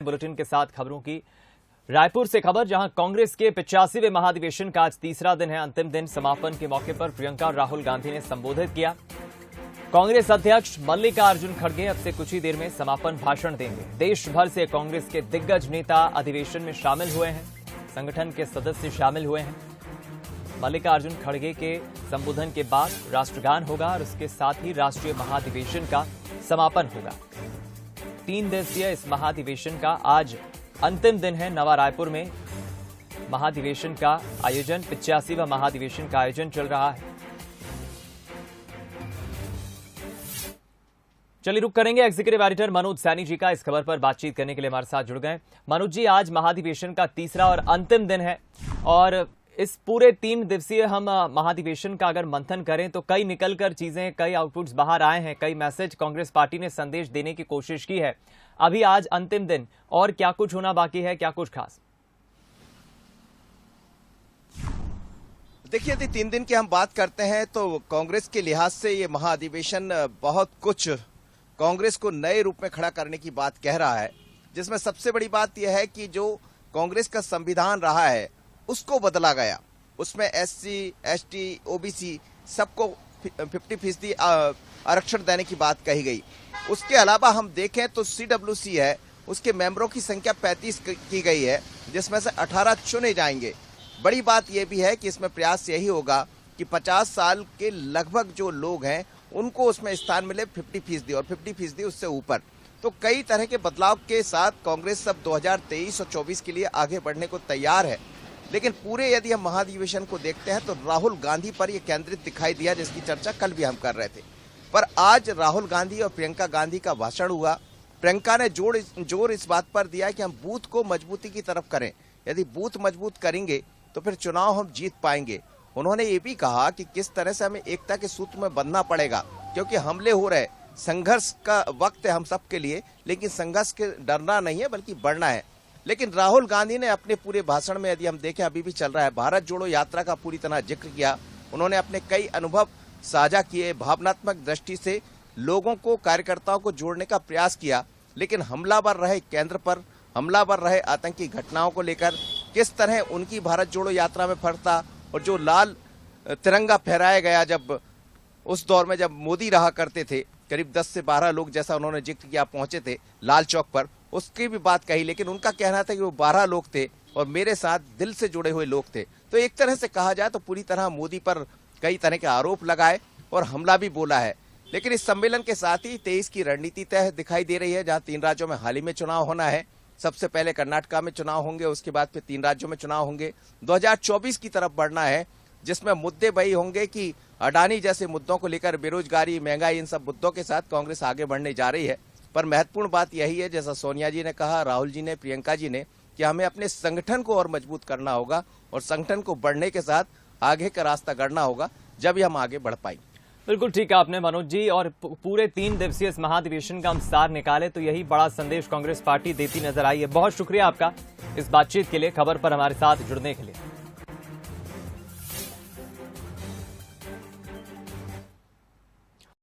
Bulletin के साथ खबरों की। रायपुर से खबर, जहां कांग्रेस के 85वें महाधिवेशन का आज तीसरा दिन है। अंतिम दिन समापन के मौके पर प्रियंका और राहुल गांधी ने संबोधित किया। कांग्रेस अध्यक्ष मल्लिकार्जुन खड़गे अब से कुछ ही देर में समापन भाषण देंगे। देश भर से कांग्रेस के दिग्गज नेता अधिवेशन में शामिल हुए हैं, संगठन के सदस्य शामिल हुए हैं। मल्लिकार्जुन खड़गे के संबोधन के बाद राष्ट्रगान होगा और उसके साथ ही राष्ट्रीय महाधिवेशन का समापन होगा। 3 दिवसीय इस महाधिवेशन का आज अंतिम दिन है। नवा रायपुर में महाधिवेशन का आयोजन, 85वां महाधिवेशन का आयोजन चल रहा है। चलिए रुक करेंगे एग्जीक्यूटिव एडिटर मनोज सैनी जी का। इस खबर पर बातचीत करने के लिए हमारे साथ जुड़ गए। मनोज जी, आज महाधिवेशन का तीसरा और अंतिम दिन है और इस पूरे 3 दिवसीय हम महाधिवेशन का अगर मंथन करें तो कई निकलकर चीजें, कई आउटपुट्स बाहर आए हैं, कई मैसेज कांग्रेस पार्टी ने संदेश देने की कोशिश की है। अभी आज अंतिम दिन, और क्या कुछ होना बाकी है, क्या कुछ खास? देखिए, यदि 3 दिन की हम बात करते हैं तो कांग्रेस के लिहाज से ये महाधिवेशन बहुत कुछ कांग्रेस को नए रूप में खड़ा करने की बात कह रहा है, जिसमें सबसे बड़ी बात यह है कि जो कांग्रेस का संविधान रहा है उसको बदला गया। उसमें एससी, एसटी, ओबीसी सबको 50% आरक्षण देने की बात कही गई। उसके अलावा हम देखें तो सीडब्ल्यूसी है, उसके मेंबरों की संख्या 35 की गई है, जिसमें से 18 चुने जाएंगे। बड़ी बात यह भी है कि इसमें प्रयास यही होगा कि 50 साल के लगभग जो लोग हैं उनको उसमें स्थान मिले 50% और 50% उससे ऊपर। तो कई तरह के बदलाव के साथ कांग्रेस अब 2023 और 24 के लिए आगे बढ़ने को तैयार है। लेकिन पूरे यदि हम महाधिवेशन को देखते हैं तो राहुल गांधी पर यह केंद्रित दिखाई दिया, जिसकी चर्चा कल भी हम कर रहे थे। पर आज राहुल गांधी और प्रियंका गांधी का भाषण हुआ। प्रियंका ने जोर इस बात पर दिया कि हम बूथ को मजबूती की तरफ करें। यदि बूथ मजबूत करेंगे तो फिर चुनाव हम जीत पाएंगे। उन्होंने ये भी कहा कि किस तरह से हमें एकता के सूत्र में बंधना पड़ेगा, क्योंकि हमले हो रहे, संघर्ष का वक्त है हम सबके लिए, लेकिन संघर्ष के डरना नहीं है बल्कि बढ़ना है। लेकिन राहुल गांधी ने अपने पूरे भाषण में, यदि हम देखें अभी भी चल रहा है, भारत जोड़ो यात्रा का पूरी तरह जिक्र किया। उन्होंने अपने कई अनुभव साझा किए, भावनात्मक दृष्टि से लोगों को, कार्यकर्ताओं को जोड़ने का प्रयास किया। लेकिन हमलावर रहे केंद्र पर, हमलावर रहे आतंकी घटनाओं को लेकर, किस तरह उनकी भारत जोड़ो यात्रा में फर्क था। और जो लाल तिरंगा फहराया गया जब उस दौर में जब मोदी रहा करते थे, करीब 10 से 12 लोग, जैसा उन्होंने जिक्र किया, पहुंचे थे लाल चौक पर, उसकी भी बात कही। लेकिन उनका कहना था कि वो 12 लोग थे और मेरे साथ दिल से जुड़े हुए लोग थे। तो एक तरह से कहा जाए तो पूरी तरह मोदी पर कई तरह के आरोप लगाए और हमला भी बोला है। लेकिन इस सम्मेलन के साथ ही 23 की रणनीति तय दिखाई दे रही है, जहां 3 राज्यों में हाल ही में चुनाव होना है। सबसे पहले कर्नाटका में चुनाव होंगे, उसके बाद फिर 3 राज्यों में चुनाव होंगे। 2024 की तरफ बढ़ना है, जिसमें मुद्दे वही होंगे कि अडानी जैसे मुद्दों को लेकर, बेरोजगारी, महंगाई, इन सब मुद्दों के साथ कांग्रेस आगे बढ़ने जा रही है। पर महत्वपूर्ण बात यही है, जैसा सोनिया जी ने कहा, राहुल जी ने, प्रियंका जी ने, कि हमें अपने संगठन को और मजबूत करना होगा और संगठन को बढ़ने के साथ आगे का रास्ता गढ़ना होगा, जब ही हम आगे बढ़ पाएंगे। बिल्कुल ठीक है आपने मनोज जी, और पूरे 3 दिवसीय इस महाधिवेशन का हम सार निकाले तो यही बड़ा संदेश कांग्रेस पार्टी देती नजर आई है। बहुत शुक्रिया आपका इस बातचीत के लिए, खबर पर हमारे साथ जुड़ने के लिए।